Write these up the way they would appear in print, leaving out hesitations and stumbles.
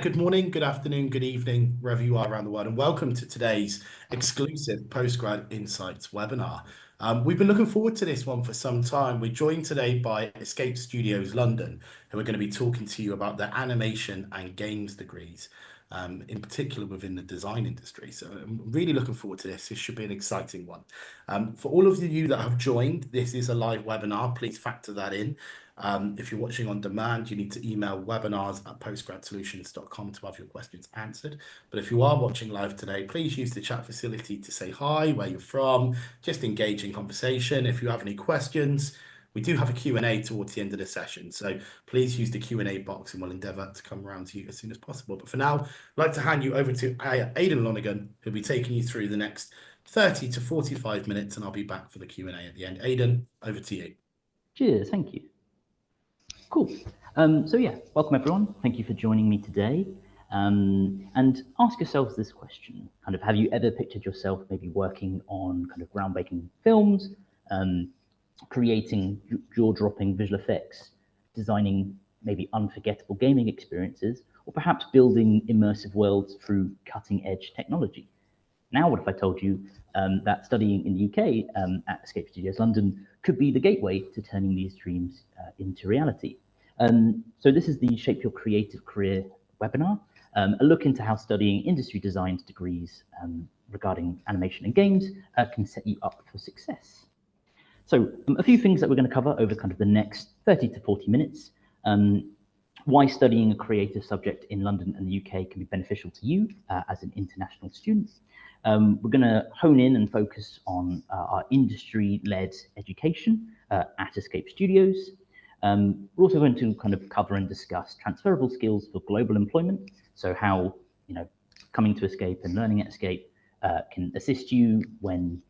Good morning, good afternoon, good evening, wherever you are around the world, and welcome to today's exclusive Postgrad Insights webinar. We've been looking forward to this one for some time. We're joined today by Escapee Studios London, who are going to be talking to you about their animation and games degrees, in particular within the design industry. So I'm really looking forward to this. This should be an exciting one. For all of you that have joined, this is a live webinar. Please factor that in. If you're watching on demand, you need to email webinars@postgradsolutions.com to have your questions answered. But if you are watching live today, please use the chat facility to say hi, where you're from, just engage in conversation. If you have any questions, we do have a Q&A towards the end of the session. So please use the Q&A box and we'll endeavour to come around to you as soon as possible. But for now, I'd like to hand you over to Aidan Lonergan, who'll be taking you through the next 30 to 45 minutes, and I'll be back for the Q&A at the end. Aidan, over to you. Cheers, thank you. Cool. So yeah, welcome everyone. Thank you for joining me today. And ask yourselves this question, kind of, have you ever pictured yourself maybe working on kind of groundbreaking films, creating jaw-dropping visual effects, designing maybe unforgettable gaming experiences, or perhaps building immersive worlds through cutting-edge technology? Now, what if I told you that studying in the UK at Escapee Studios London could be the gateway to turning these dreams into reality? So this is the Shape Your Creative Career webinar, a look into how studying industry designed degrees regarding animation and games can set you up for success. So a few things that we're going to cover over kind of the next 30 to 40 minutes. Why studying a creative subject in London and the UK can be beneficial to you as an international student. We're going to hone in and focus on our industry-led education at Escapee Studios. We're also going to kind of cover and discuss transferable skills for global employment. So how, coming to Escapee and learning at Escapee can assist you when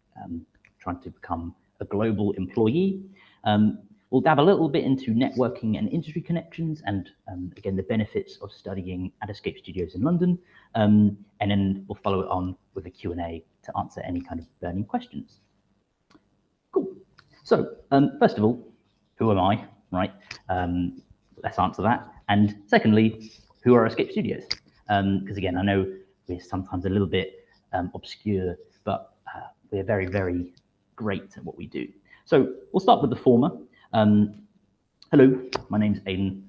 trying to become a global employee. We'll dive a little bit into networking and industry connections and, again, the benefits of studying at Escapee Studios in London. And then we'll follow it on with a Q&A to answer any kind of burning questions. Cool. So, first of all, who am I, right? Let's answer that. And secondly, who are Escapee Studios? Because again, I know we're sometimes a little bit obscure, but we're very, very great at what we do. So we'll start with the former. Hello, my name's Aidan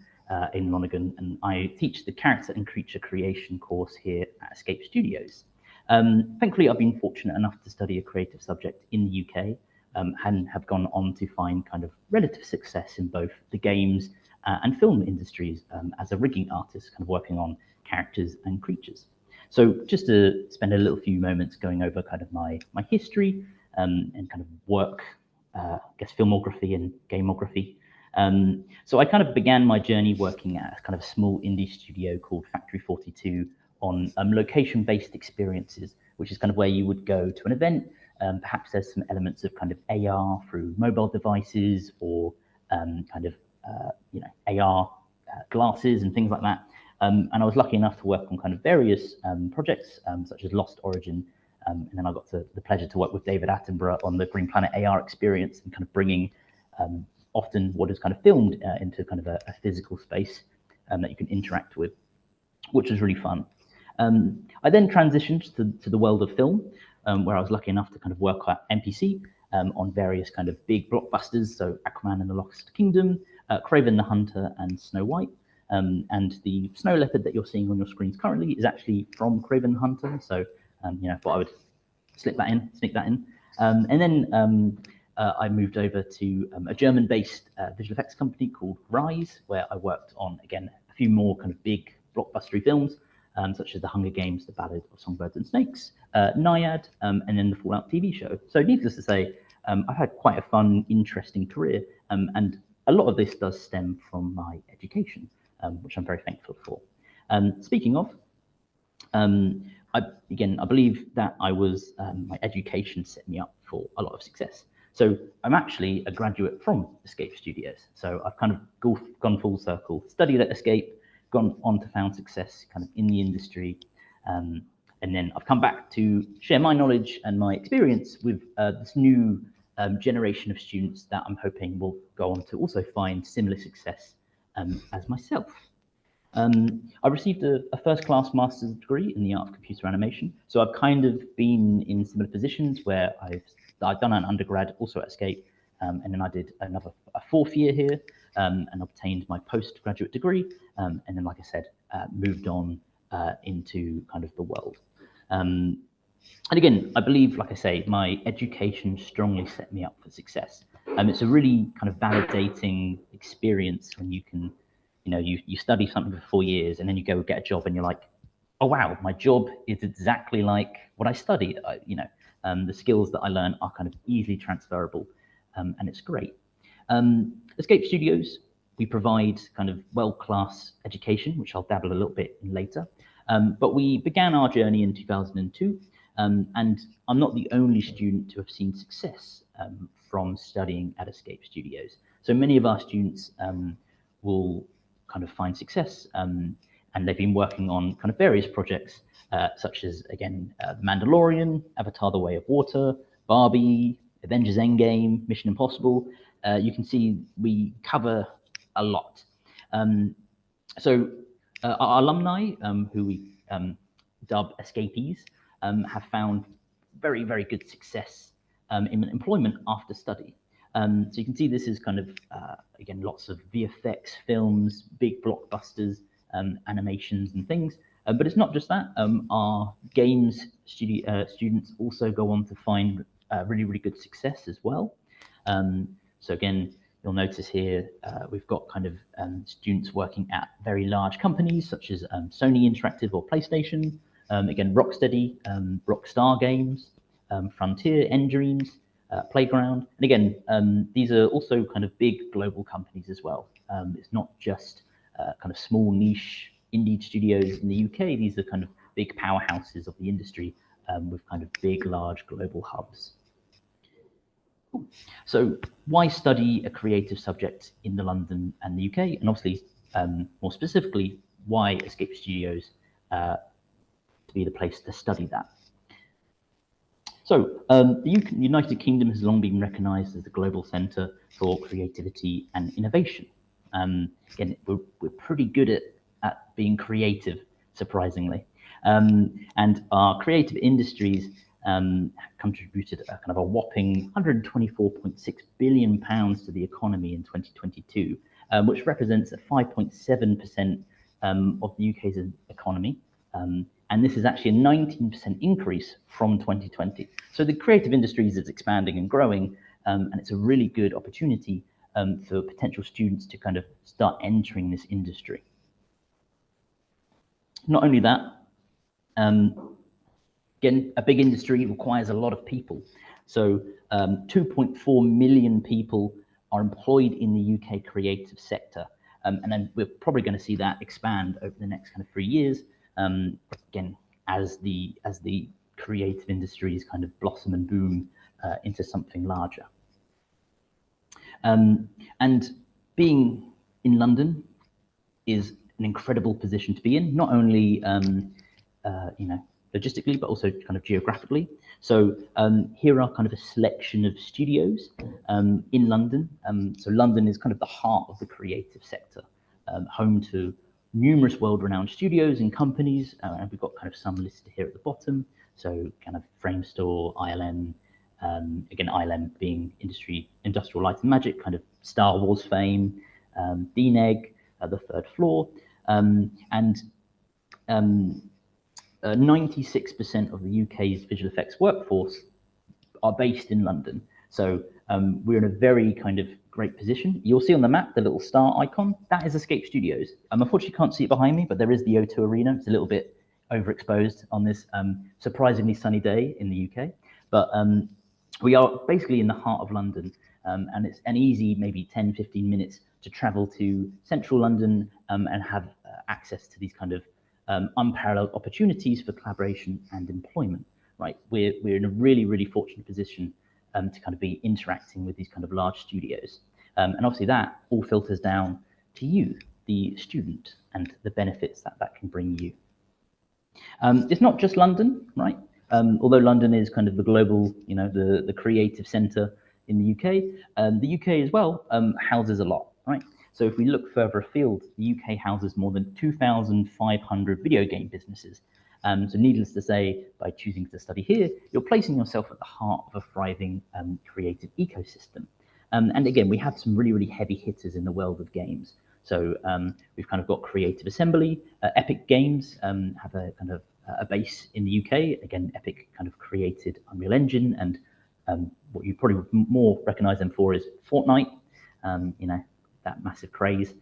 Lonergan, and I teach the Character and Creature Creation course here at Escapee Studios. Thankfully, I've been fortunate enough to study a creative subject in the UK and have gone on to find kind of relative success in both the games and film industries as a rigging artist, kind of working on characters and creatures. So just to spend a little few moments going over kind of my history and kind of work, I guess filmography and gameography. So I kind of began my journey working at a kind of small indie studio called Factory 42 on location-based experiences, which is kind of where you would go to an event. Perhaps there's some elements of kind of AR through mobile devices or kind of AR glasses and things like that. And I was lucky enough to work on kind of various projects such as Lost Origin. And then I got the pleasure to work with David Attenborough on the Green Planet AR experience and kind of bringing often what is kind of filmed into kind of a physical space that you can interact with, which was really fun. I then transitioned to the world of film, where I was lucky enough to kind of work at MPC on various kind of big blockbusters, so Aquaman and the Lost Kingdom, Kraven the Hunter and Snow White. And the snow leopard that you're seeing on your screens currently is actually from Kraven the Hunter, so I thought I would sneak that in. And then I moved over to a German-based visual effects company called Rise, where I worked on, again, a few more kind of big blockbustery films, such as The Hunger Games, The Ballad of Songbirds and Snakes, Naiad, and then the Fallout TV show. So needless to say, I've had quite a fun, interesting career, and a lot of this does stem from my education, which I'm very thankful for. Speaking of, I believe that my education set me up for a lot of success. So I'm actually a graduate from Escapee Studios. So I've kind of gone full circle, studied at Escapee, gone on to found success kind of in the industry. And then I've come back to share my knowledge and my experience with this new generation of students that I'm hoping will go on to also find similar success as myself. I received a first-class master's degree in the art of computer animation. So I've kind of been in similar positions where I've done an undergrad also at Escape, and then I did a fourth year here and obtained my postgraduate degree. And then, like I said, moved on into kind of the world. And again, I believe, like I say, my education strongly set me up for success. It's a really kind of validating experience when you can, you study something for 4 years and then you go get a job and you're like, oh wow, my job is exactly like what I studied. The skills that I learn are kind of easily transferable, and it's great. Escape Studios, we provide kind of world-class education, which I'll dabble a little bit in later. But we began our journey in 2002, and I'm not the only student to have seen success from studying at Escape Studios. So many of our students will kind of find success, and they've been working on kind of various projects, such as, again, The Mandalorian, Avatar: The Way of Water, Barbie, Avengers Endgame, Mission Impossible. You can see we cover a lot. So our alumni, who we dub escapees, have found very, very good success in employment after study. So you can see this is kind of, again, lots of VFX films, big blockbusters, animations and things. But it's not just that. Our games students also go on to find really, really good success as well. So again, you'll notice here we've got kind of students working at very large companies such as Sony Interactive or PlayStation, again, Rocksteady, Rockstar Games, Frontier, Endreams, Playground. And again, these are also kind of big global companies as well. It's not just kind of small niche indie studios in the UK. These are kind of big powerhouses of the industry with kind of big, large global hubs. So why study a creative subject in London and the UK? And obviously, more specifically, why Escape Studios to be the place to study that? So the United Kingdom has long been recognised as the global centre for creativity and innovation. Again, we're pretty good at being creative, surprisingly. And our creative industries contributed a kind of a whopping £124.6 billion to the economy in 2022, which represents a 5.7% of the UK's economy. And this is actually a 19% increase from 2020. So the creative industries is expanding and growing, and it's a really good opportunity for potential students to kind of start entering this industry. Not only that, again, a big industry requires a lot of people. So 2.4 million people are employed in the UK creative sector. And then we're probably going to see that expand over the next kind of 3 years. Again, as the creative industries kind of blossom and boom into something larger. And being in London is an incredible position to be in, not only logistically, but also kind of geographically. So here are kind of a selection of studios in London. So London is kind of the heart of the creative sector, home to numerous world-renowned studios and companies, and we've got kind of some listed here at the bottom. So kind of Framestore, ILM, again, ILM being Industrial Light and Magic, kind of Star Wars fame, DNEG, the third floor, and 96% of the UK's visual effects workforce are based in London. So we're in a very kind of great position. You'll see on the map the little star icon, that is Escape Studios. Unfortunately, you can't see it behind me, but there is the O2 Arena. It's a little bit overexposed on this surprisingly sunny day in the UK. But we are basically in the heart of London, and it's an easy maybe 10, 15 minutes to travel to central London and have access to these kind of unparalleled opportunities for collaboration and employment, right? We're in a really, really fortunate position to kind of be interacting with these kind of large studios. And obviously that all filters down to you, the student, and the benefits that that can bring you. It's not just London, right? Although London is kind of the global, the creative center in the UK as well houses a lot, right? So if we look further afield, the UK houses more than 2,500 video game businesses. So needless to say, by choosing to study here, you're placing yourself at the heart of a thriving creative ecosystem. And again, we have some really, really heavy hitters in the world of games. So we've kind of got Creative Assembly, Epic Games have a kind of a base in the UK. Again, Epic kind of created Unreal Engine, and what you probably more recognize them for is Fortnite, you know, that massive craze,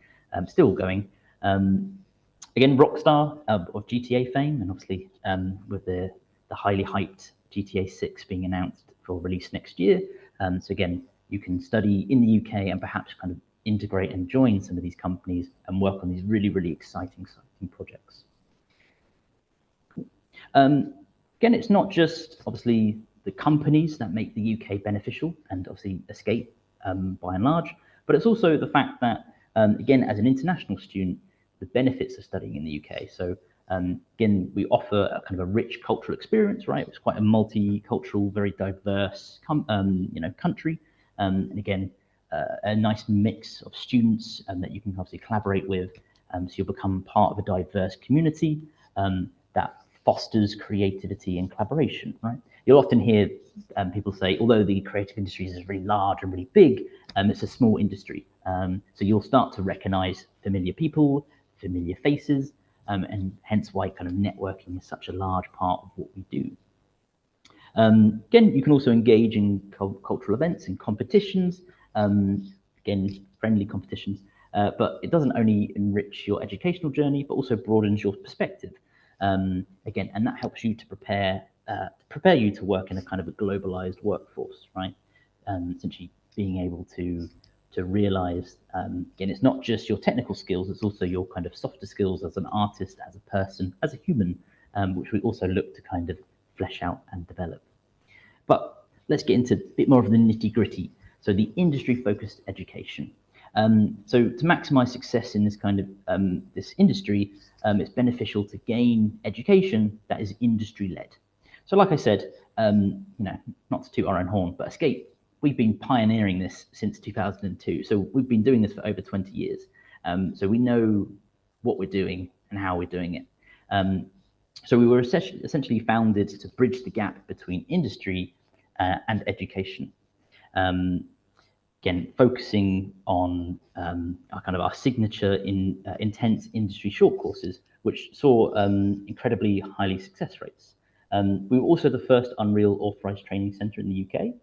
still going. Again, Rockstar of GTA fame, and obviously with the highly hyped GTA 6 being announced for release next year. So again, you can study in the UK and perhaps kind of integrate and join some of these companies and work on these really, really exciting projects. Again, it's not just obviously the companies that make the UK beneficial and obviously Escape by and large, but it's also the fact that, again, as an international student, the benefits of studying in the UK. So again, we offer a kind of a rich cultural experience, right? It's quite a multicultural, very diverse, you know, country, and again, a nice mix of students that you can obviously collaborate with. So you'll become part of a diverse community that fosters creativity and collaboration, right? You'll often hear people say, although the creative industry is really large and really big, it's a small industry. So you'll start to recognize familiar people, familiar faces, and hence why kind of networking is such a large part of what we do. Again, you can also engage in cultural events and competitions, again, friendly competitions, but it doesn't only enrich your educational journey, but also broadens your perspective. Again, and that helps you to prepare you to work in a kind of a globalized workforce, right? Essentially being able to realize, again, it's not just your technical skills, it's also your kind of softer skills as an artist, as a person, as a human, which we also look to kind of flesh out and develop. But let's get into a bit more of the nitty gritty. So the industry-focused education. So to maximize success in this kind of this industry, it's beneficial to gain education that is industry-led. So like I said, you know, not to toot our own horn, but Escape, we've been pioneering this since 2002. So we've been doing this for over 20 years. So we know what we're doing and how we're doing it. So we were essentially founded to bridge the gap between industry and education. Again, focusing on our signature in intense industry short courses, which saw incredibly highly success rates. We were also the first Unreal authorized training center in the UK.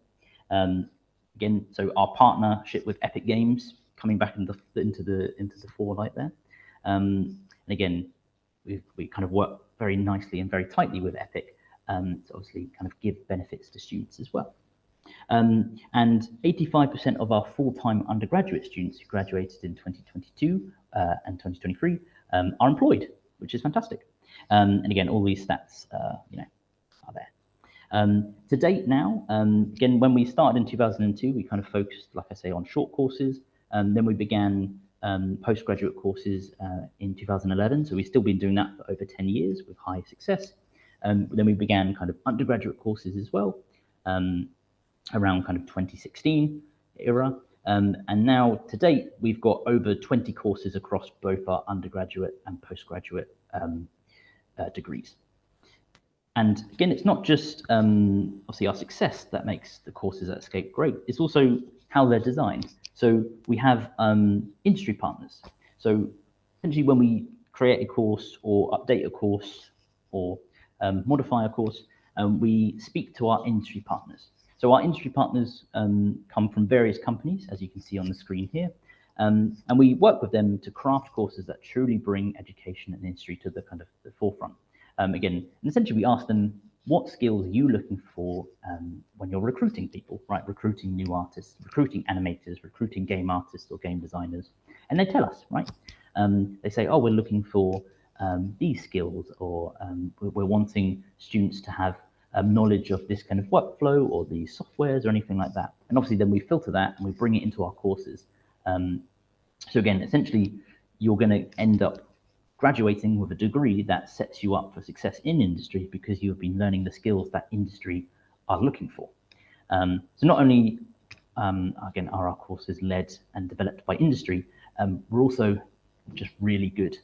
Again, so our partnership with Epic Games coming back into the forelight there. And again, we kind of work very nicely and very tightly with Epic to obviously kind of give benefits to students as well. And 85% of our full-time undergraduate students who graduated in 2022 and 2023 are employed, which is fantastic. And again, all these stats, you know, are there. To date now, again, when we started in 2002, we kind of focused, like I say, on short courses. Then we began postgraduate courses in 2011. So we've still been doing that for over 10 years with high success. Then we began kind of undergraduate courses as well, around kind of 2016 era. And now to date, we've got over 20 courses across both our undergraduate and postgraduate degrees. And again, it's not just obviously our success that makes the courses at Escape great, it's also how they're designed. So we have industry partners. So essentially when we create a course or update a course or modify a course, we speak to our industry partners. So our industry partners come from various companies, as you can see on the screen here, and we work with them to craft courses that truly bring education and industry to the kind of the forefront. Again, and essentially we ask them, what skills are you looking for when you're recruiting people, right? Recruiting new artists, recruiting animators, recruiting game artists or game designers. And they tell us, right? They say, oh, we're looking for these skills, or we're wanting students to have knowledge of this kind of workflow or these softwares or anything like that. And obviously then we filter that and we bring it into our courses. So again, essentially, you're going to end up graduating with a degree that sets you up for success in industry because you've been learning the skills that industry are looking for. So not only, again, are our courses led and developed by industry, we're also just really good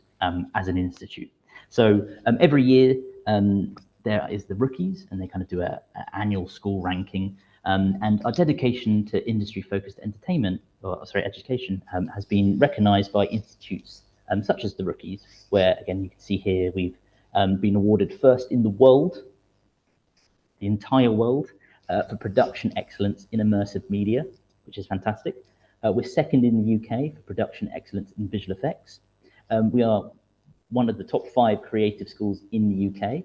as an institute. So every year there is the rookies, and they kind of do an annual school ranking. And our dedication to industry-focused entertainment, or sorry, education, has been recognised by institutes such as the rookies, where again you can see here we've been awarded first in the world, the entire world, for production excellence in immersive media, which is fantastic. We're second in the UK for production excellence in visual effects. We are one of the top 5 creative schools in the UK.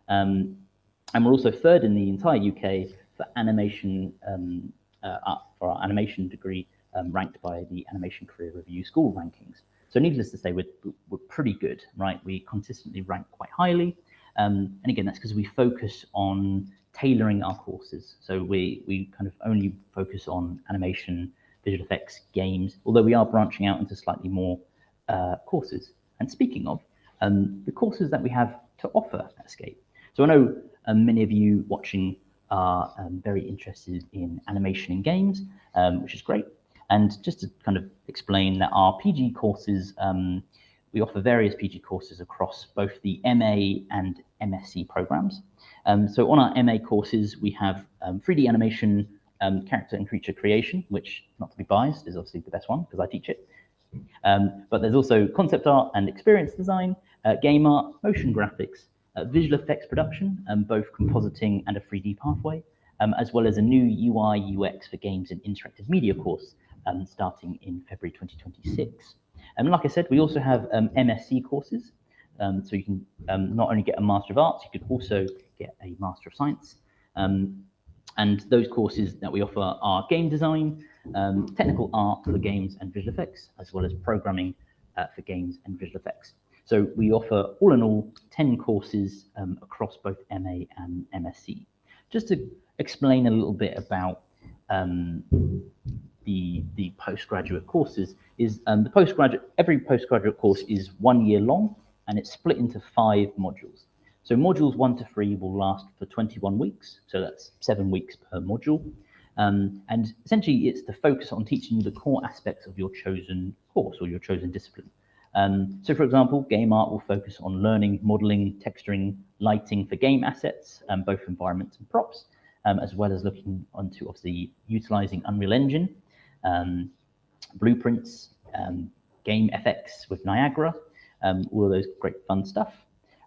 And we're also third in the entire UK for animation, for our animation degree, ranked by the Animation Career Review school rankings. So needless to say, we're pretty good, right? We consistently rank quite highly. And again, that's because we focus on tailoring our courses. So we kind of only focus on animation, visual effects, games, although we are branching out into slightly more courses. And speaking of, the courses that we have to offer at Escape. So I know many of you watching are very interested in animation and games, which is great. And just to kind of explain that our PG courses, we offer various PG courses across both the MA and MSc programs. So on our MA courses, we have 3D animation, character and creature creation, which, not to be biased, is obviously the best one because I teach it. But there's also concept art and experience design, game art, motion graphics, visual effects production, both compositing and a 3D pathway, as well as a new UI UX for games and interactive media course starting in February 2026. And like I said, we also have MSc courses. So you can not only get a Master of Arts, you could also get a Master of Science. And those courses that we offer are game design, technical art for games and visual effects, as well as programming for games and visual effects. So we offer, all in all, 10 courses across both MA and MSc. Just to explain a little bit about the postgraduate courses, is every postgraduate course is 1 year long, and it's split into 5 modules. So modules 1 to 3 will last for 21 weeks, so that's 7 weeks per module. And essentially, it's to focus on teaching you the core aspects of your chosen course or your chosen discipline. So for example, game art will focus on learning, modeling, texturing, lighting for game assets, both environments and props, as well as looking onto obviously utilizing Unreal Engine, blueprints, game FX with Niagara, all of those great fun stuff.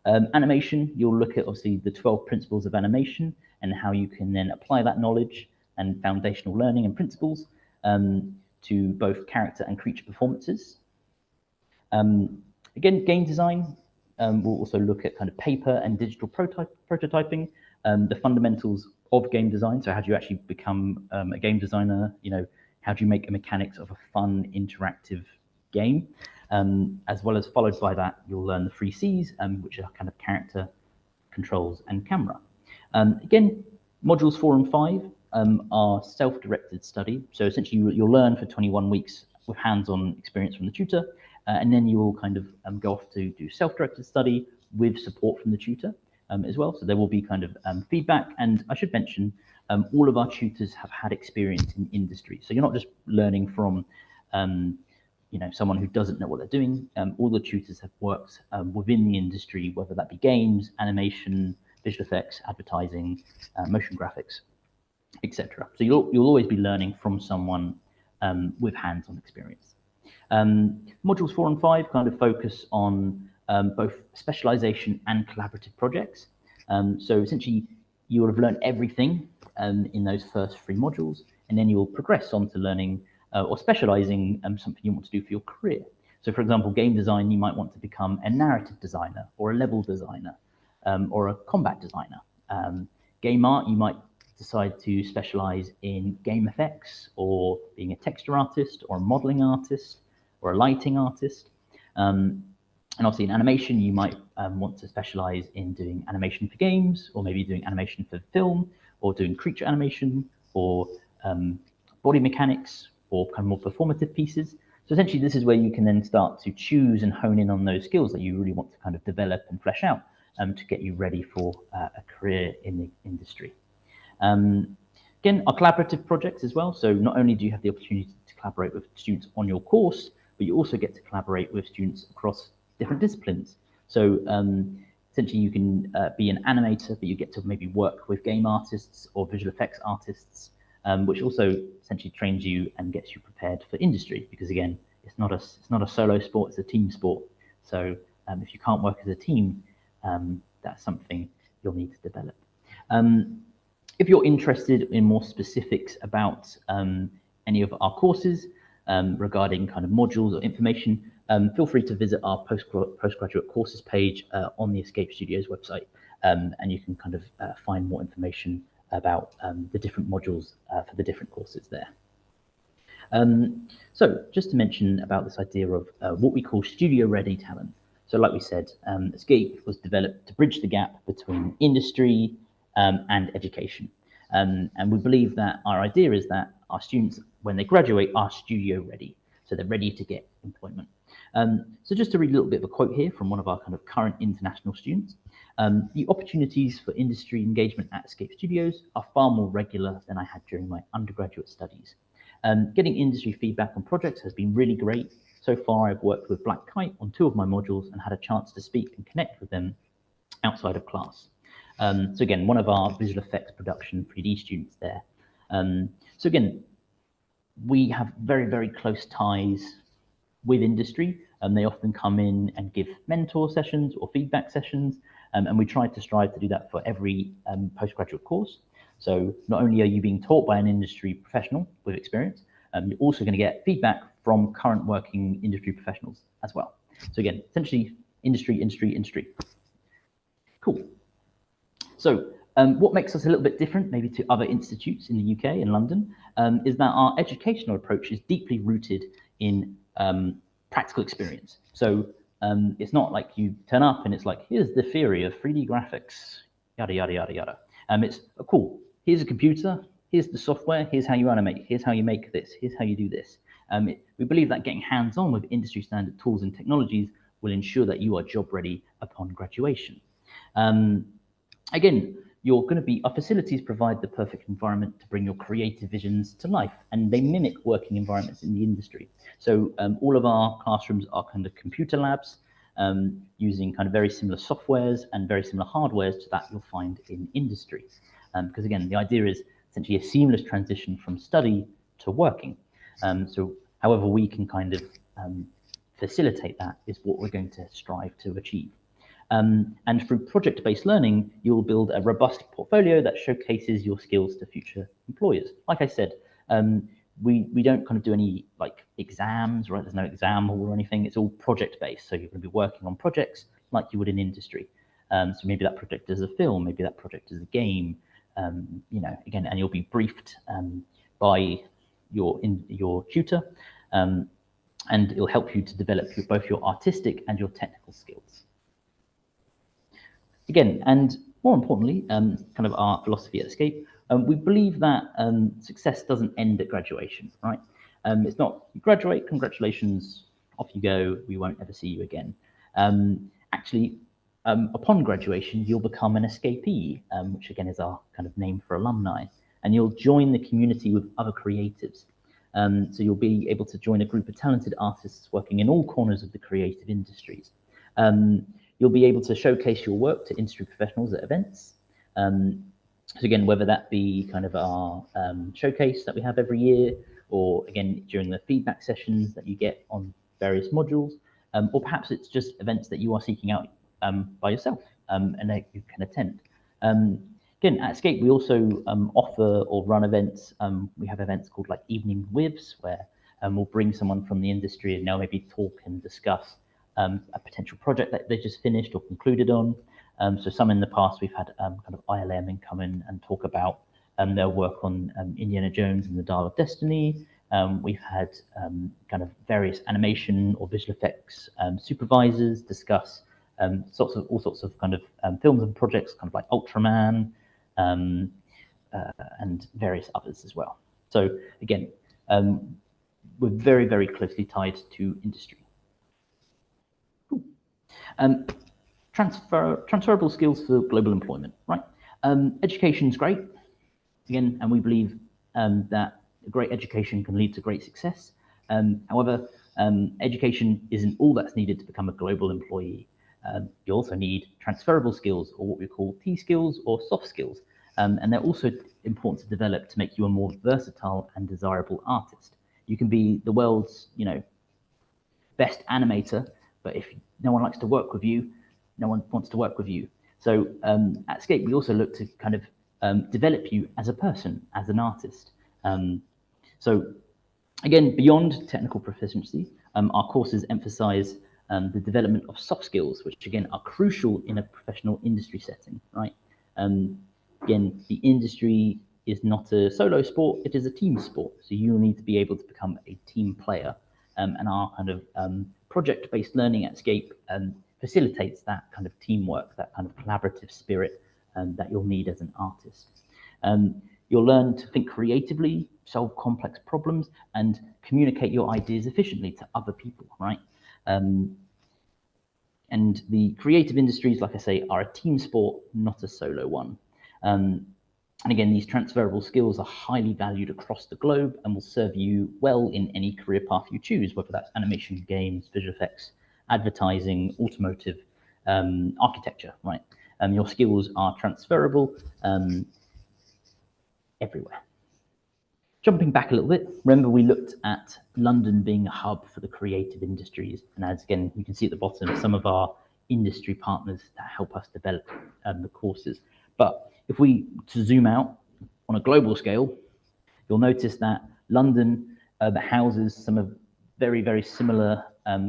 Animation, you'll look at obviously the 12 principles of animation and how you can then apply that knowledge and foundational learning and principles to both character and creature performances. Again, game design, we'll also look at kind of paper and digital prototyping, the fundamentals of game design. So how do you actually become a game designer? You know, how do you make the mechanics of a fun, interactive game? As well as followed by that, you'll learn the 3 Cs, which are kind of character, controls, and camera. Again, modules 4 and 5 are self-directed study. So essentially, you'll learn for 21 weeks with hands-on experience from the tutor, and then you will kind of go off to do self-directed study with support from the tutor as well. So there will be kind of feedback. And I should mention, all of our tutors have had experience in industry. So you're not just learning from someone who doesn't know what they're doing. All the tutors have worked within the industry, whether that be games, animation, visual effects, advertising, motion graphics, etc. So you'll always be learning from someone with hands-on experience. Modules 4 and 5 kind of focus on both specialization and collaborative projects. So essentially, you will have learned everything in those first 3 modules, and then you will progress on to learning or specializing something you want to do for your career. So for example, game design, you might want to become a narrative designer or a level designer or a combat designer. Game art, you might decide to specialize in game effects or being a texture artist or a modeling artist or a lighting artist. And obviously in animation, you might want to specialize in doing animation for games, or maybe doing animation for film, or doing creature animation, or body mechanics, or kind of more performative pieces. So essentially, this is where you can then start to choose and hone in on those skills that you really want to kind of develop and flesh out to get you ready for a career in the industry. Again, our collaborative projects as well. So not only do you have the opportunity to collaborate with students on your course, but you also get to collaborate with students across different disciplines. So essentially you can be an animator, but you get to maybe work with game artists or visual effects artists, which also essentially trains you and gets you prepared for industry, because again, it's not a solo sport, it's a team sport. So if you can't work as a team, that's something you'll need to develop. If you're interested in more specifics about any of our courses regarding kind of modules or information, feel free to visit our postgraduate courses page on the Escape Studios website, and you can kind of find more information about the different modules for the different courses there. So just to mention about this idea of what we call studio-ready talent. So like we said, Escape was developed to bridge the gap between industry and education. And we believe that our idea is that our students, when they graduate, are studio-ready. So they're ready to get employment. So just to read a little bit of a quote here from one of our kind of current international students. The opportunities for industry engagement at Escape Studios are far more regular than I had during my undergraduate studies. Getting industry feedback on projects has been really great. So far, I've worked with Black Kite on 2 of my modules and had a chance to speak and connect with them outside of class. So again, one of our visual effects production 3D students there. So again, we have very, very close ties with industry, and they often come in and give mentor sessions or feedback sessions, and we try to strive to do that for every postgraduate course. So not only are you being taught by an industry professional with experience, you're also going to get feedback from current working industry professionals as well. So again, essentially industry. Cool. So what makes us a little bit different maybe to other institutes in the UK and London is that our educational approach is deeply rooted in practical experience. So it's not like you turn up and it's like, here's the theory of 3D graphics, yada, yada, yada, yada. It's cool. Here's a computer. Here's the software. Here's how you animate. Here's how you make this. Here's how you do this. We believe that getting hands-on with industry standard tools and technologies will ensure that you are job ready upon graduation. Again, our facilities provide the perfect environment to bring your creative visions to life, and they mimic working environments in the industry. So all of our classrooms are kind of computer labs, using kind of very similar softwares and very similar hardwares to that you'll find in industry. Because again, the idea is essentially a seamless transition from study to working. So however we can kind of facilitate that is what we're going to strive to achieve. And through project-based learning, you'll build a robust portfolio that showcases your skills to future employers. Like I said, we don't kind of do any like exams, right? There's no exam hall or anything. It's all project-based. So you're going to be working on projects like you would in industry. So maybe that project is a film, maybe that project is a game, you know, again, and you'll be briefed by your tutor, and it'll help you to develop both your artistic and your technical skills. Again, and more importantly, kind of our philosophy at Escape, we believe that success doesn't end at graduation, right? It's not, you graduate, congratulations, off you go, we won't ever see you again. Actually, upon graduation, you'll become an escapee, which again is our kind of name for alumni, and you'll join the community with other creatives. So you'll be able to join a group of talented artists working in all corners of the creative industries. You'll be able to showcase your work to industry professionals at events. So again, whether that be kind of our showcase that we have every year, or again, during the feedback sessions that you get on various modules, or perhaps it's just events that you are seeking out by yourself and that you can attend. Again, at Escape, we also offer or run events. We have events called like Evening Withs, where we'll bring someone from the industry and they'll maybe talk and discuss a potential project that they just finished or concluded on. So some in the past, we've had kind of ILM come in and talk about their work on Indiana Jones and the Dial of Destiny. We've had kind of various animation or visual effects supervisors discuss all sorts of kind of films and projects, kind of like Ultraman, and various others as well. So again, we're very, very closely tied to industry. Cool. Transferable skills for global employment, right? Education is great, again, and we believe that a great education can lead to great success. However, Education isn't all that's needed to become a global employee. You also need transferable skills, or what we call T skills or soft skills. And they're also important to develop to make you a more versatile and desirable artist. You can be the world's, best animator, but if no one likes to work with you, no one wants to work with you. So at Escape, we also look to kind of develop you as a person, as an artist. So again, beyond technical proficiency, our courses emphasize the development of soft skills, which again are crucial in a professional industry setting, right? Again, the industry is not a solo sport, it is a team sport. So you need to be able to become a team player. And our kind of project-based learning at Escape facilitates that kind of teamwork, that kind of collaborative spirit that you'll need as an artist. You'll learn to think creatively, solve complex problems, and communicate your ideas efficiently to other people, right? And the creative industries, like I say, are a team sport, not a solo one. And again, these transferable skills are highly valued across the globe and will serve you well in any career path you choose, whether that's animation, games, visual effects, advertising, automotive, architecture, right? Your skills are transferable everywhere. Jumping back a little bit, remember we looked at London being a hub for the creative industries. And as again, you can see at the bottom, some of our industry partners that help us develop the courses. But if we to zoom out on a global scale, you'll notice that London houses some of very, very similar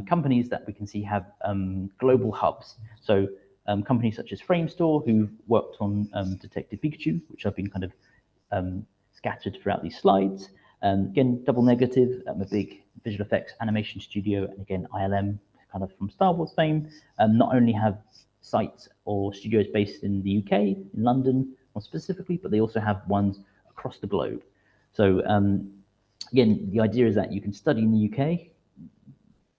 companies that we can see have global hubs. So companies such as Framestore, who've worked on Detective Pikachu, which have been kind of scattered throughout these slides. Again, Double Negative, a big visual effects animation studio, and again, ILM, kind of from Star Wars fame, not only have sites or studios based in the UK, in London more specifically, but they also have ones across the globe. So again, the idea is that you can study in the UK,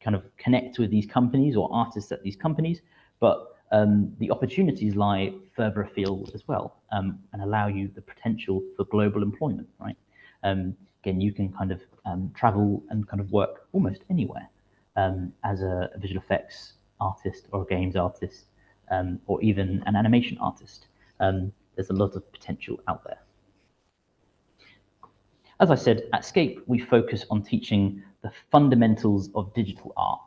kind of connect with these companies or artists at these companies, but the opportunities lie further afield as well, and allow you the potential for global employment, right? Again, you can kind of travel and kind of work almost anywhere as a visual effects artist or a games artist, or even an animation artist. There's a lot of potential out there. As I said, at Escape, we focus on teaching the fundamentals of digital art.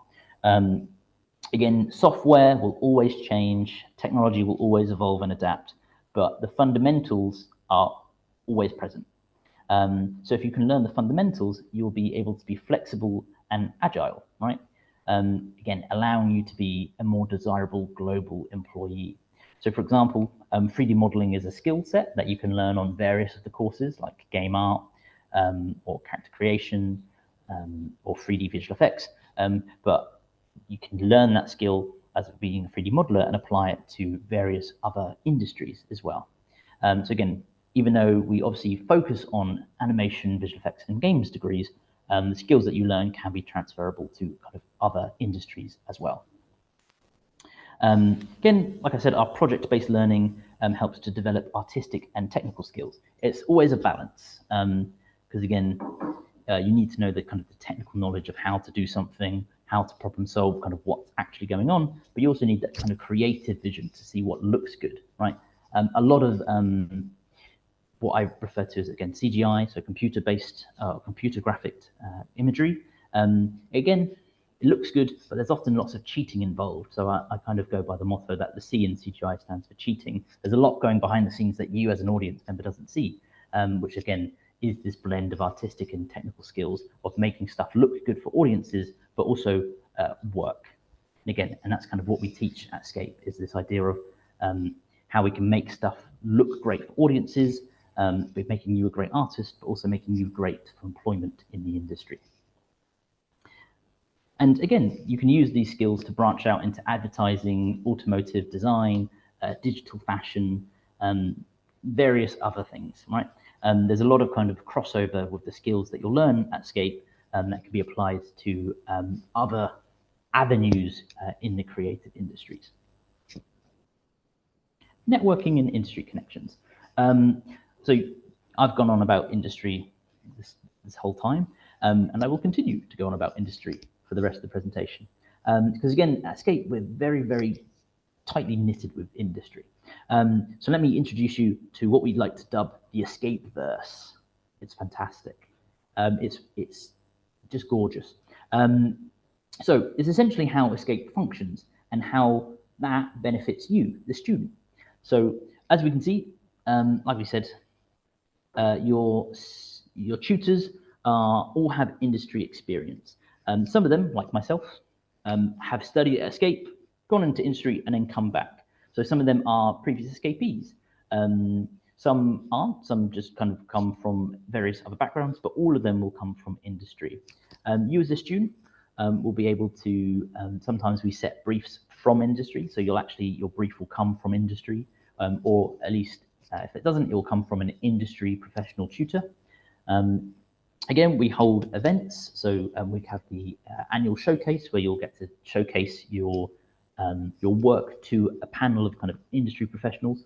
Again, software will always change, technology will always evolve and adapt, but the fundamentals are always present. So if you can learn the fundamentals, you'll be able to be flexible and agile, right? Again, allowing you to be a more desirable global employee. So for example, 3D modeling is a skill set that you can learn on various of the courses like game art, or character creation, or 3D visual effects. But you can learn that skill as being a 3D modeler and apply it to various other industries as well. So again, even though we obviously focus on animation, visual effects, and games degrees, the skills that you learn can be transferable to kind of other industries as well. Again, like I said, our project-based learning helps to develop artistic and technical skills. It's always a balance, because again, you need to know the kind of the technical knowledge of how to do something, how to problem solve kind of what's actually going on, but you also need that kind of creative vision to see what looks good, right? A lot of what I refer to as, again, CGI, so computer-based, computer graphic imagery. Again, it looks good, but there's often lots of cheating involved. So I kind of go by the motto that the C in CGI stands for cheating. There's a lot going behind the scenes that you as an audience member doesn't see, which again is this blend of artistic and technical skills of making stuff look good for audiences, but also work. And again, and that's kind of what we teach at Escape, is this idea of how we can make stuff look great for audiences, with making you a great artist, but also making you great for employment in the industry. And again, you can use these skills to branch out into advertising, automotive design, digital fashion, various other things, right? There's a lot of kind of crossover with the skills that you'll learn at Escape that can be applied to other avenues in the creative industries. Networking and industry connections. So I've gone on about industry this whole time, and I will continue to go on about industry. for the rest of the presentation. Because again, at Escape, we're very, very tightly knitted with industry. So let me introduce you to what we'd like to dub the Escape verse. It's fantastic. It's just gorgeous. So it's essentially how Escape functions and how that benefits you, the student. So as we can see, like we said, your tutors all have industry experience. Some of them, like myself, have studied at Escape, gone into industry, and then come back. So some of them are previous escapees. Some aren't, some just kind of come from various other backgrounds, but all of them will come from industry. You as a student will be able to, sometimes we set briefs from industry, so your brief will come from industry, or at least if it doesn't, it will come from an industry professional tutor. Again, we hold events, so we have the annual showcase where you'll get to showcase your work to a panel of kind of industry professionals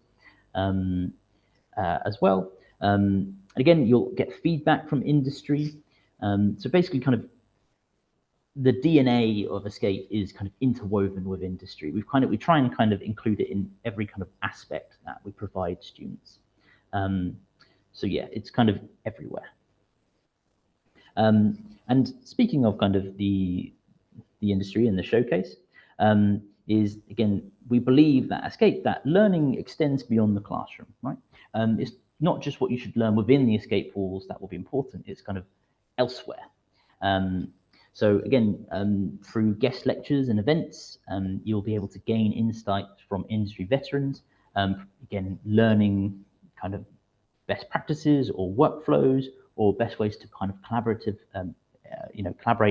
as well. Again, you'll get feedback from industry. So basically, kind of the DNA of Escape is kind of interwoven with industry. We try and kind of include it in every kind of aspect that we provide students. So yeah, it's kind of everywhere. And speaking of kind of the industry and the showcase, is again, we believe that Escape, that learning extends beyond the classroom, right? It's not just what you should learn within the Escape walls that will be important, it's kind of elsewhere. So again, through guest lectures and events, you'll be able to gain insights from industry veterans, again, learning kind of best practices or workflows or best ways to kind of collaborate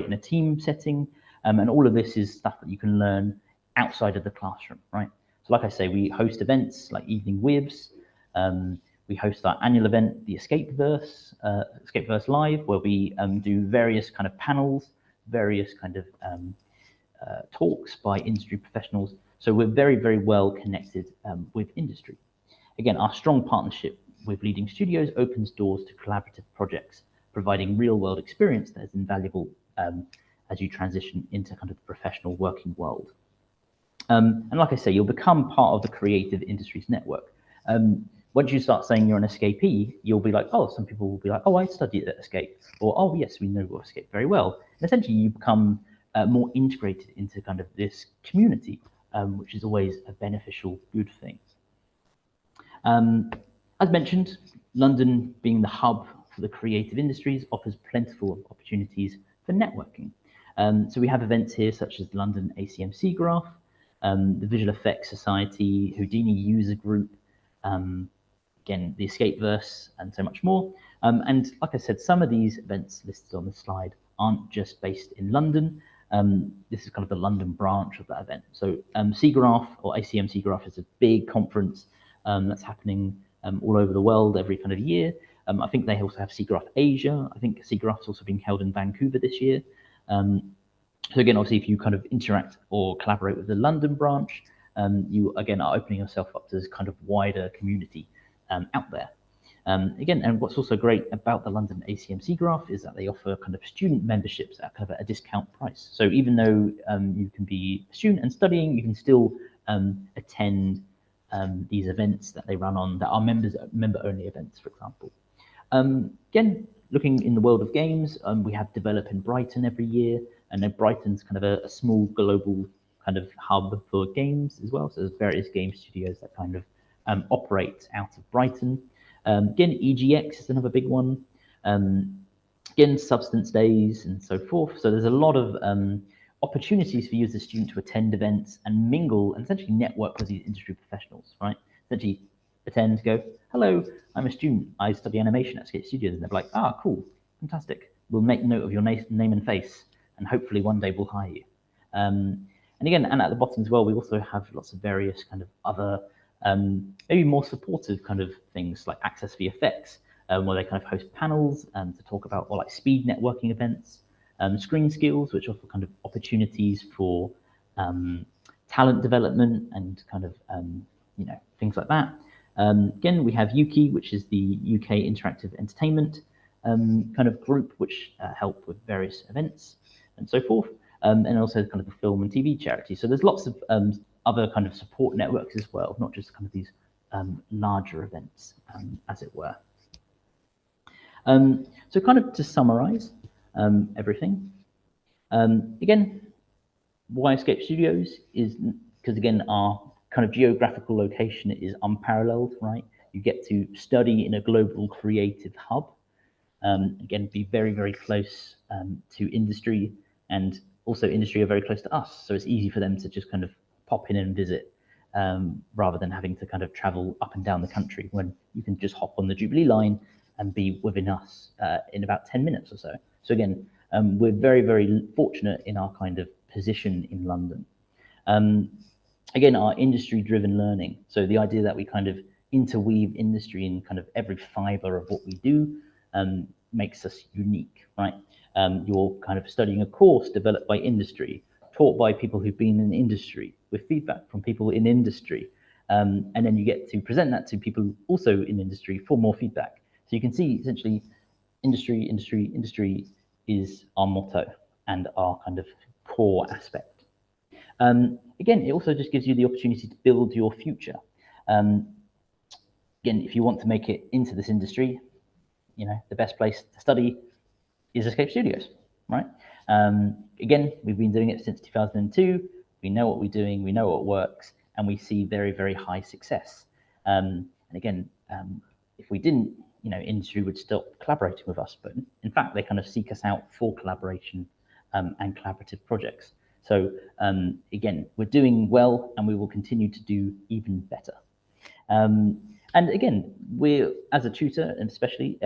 in a team setting. And all of this is stuff that you can learn outside of the classroom, right? So like I say, we host events like Evening Wibs. We host our annual event, the Escapeverse Live, where we do various kind of panels, various kind of talks by industry professionals. So we're very, very well connected with industry. Again, our strong partnership with leading studios opens doors to collaborative projects, providing real-world experience that is invaluable as you transition into kind of the professional working world. And like I say, you'll become part of the creative industries network. Once you start saying you're an escapee, you'll be like, oh, some people will be like, oh, I studied at Escape, or oh, yes, we know Escape very well. And essentially, you become more integrated into kind of this community, which is always a beneficial, good thing. As mentioned, London being the hub for the creative industries offers plentiful opportunities for networking. So we have events here such as the London ACMC Graph, the Visual Effects Society, Houdini User Group, again, the Escapeverse, and so much more. And like I said, some of these events listed on the slide aren't just based in London. This is kind of the London branch of that event. So CGraph or ACMC Graph is a big conference that's happening all over the world every kind of year. I think they also have CGraph Asia. I think CGraph's also being held in Vancouver this year. So again, obviously, if you kind of interact or collaborate with the London branch, you again are opening yourself up to this kind of wider community out there. Again, and what's also great about the London ACMC Graph is that they offer kind of student memberships at kind of a discount price. So even though you can be a student and studying, you can still attend these events that they run on that are member-only events, for example. Again, looking in the world of games, we have Develop in Brighton every year, and then Brighton's kind of a small global kind of hub for games as well. So there's various game studios that kind of operate out of Brighton. Again, EGX is another big one. Again, Substance Days and so forth. So there's a lot of opportunities for you as a student to attend events and mingle and essentially network with these industry professionals, right? Essentially attend, go, hello, I'm a student, I study animation at Escape Studios. And they're like, ah, cool, fantastic. We'll make note of your name and face, and hopefully one day we'll hire you. And again, and at the bottom as well, we also have lots of various kind of other, maybe more supportive kind of things like Access VFX, where they kind of host panels to talk about, or like speed networking events, Screen Skills, which offer kind of opportunities for talent development and kind of, things like that. Again, we have Yuki, which is the UK Interactive Entertainment kind of group, which help with various events and so forth. and also kind of the film and TV charity. So there's lots of other kind of support networks as well, not just kind of these larger events, as it were. So kind of to summarize everything, again, why Escape Studios is because, again, our kind of geographical location is unparalleled, right? You get to study in a global creative hub. Again, be very, very close to industry, and also industry are very close to us. So it's easy for them to just kind of pop in and visit rather than having to kind of travel up and down the country, when you can just hop on the Jubilee line and be within us in about 10 minutes or so. So again, we're very, very fortunate in our kind of position in London. Again, our industry-driven learning. So the idea that we kind of interweave industry in kind of every fiber of what we do makes us unique, right? You're kind of studying a course developed by industry, taught by people who've been in industry, with feedback from people in industry. And then you get to present that to people also in industry for more feedback. So you can see essentially industry is our motto and our kind of core aspect. Again, it also just gives you the opportunity to build your future. Again, if you want to make it into this industry, you know, the best place to study is Escape Studios, right? Again, we've been doing it since 2002. We know what we're doing, we know what works, and we see very, very high success. And again, if we didn't, you know, industry would stop collaborating with us, but in fact, they kind of seek us out for collaboration and collaborative projects. So again, we're doing well, and we will continue to do even better. And again, we're, as a tutor, and especially,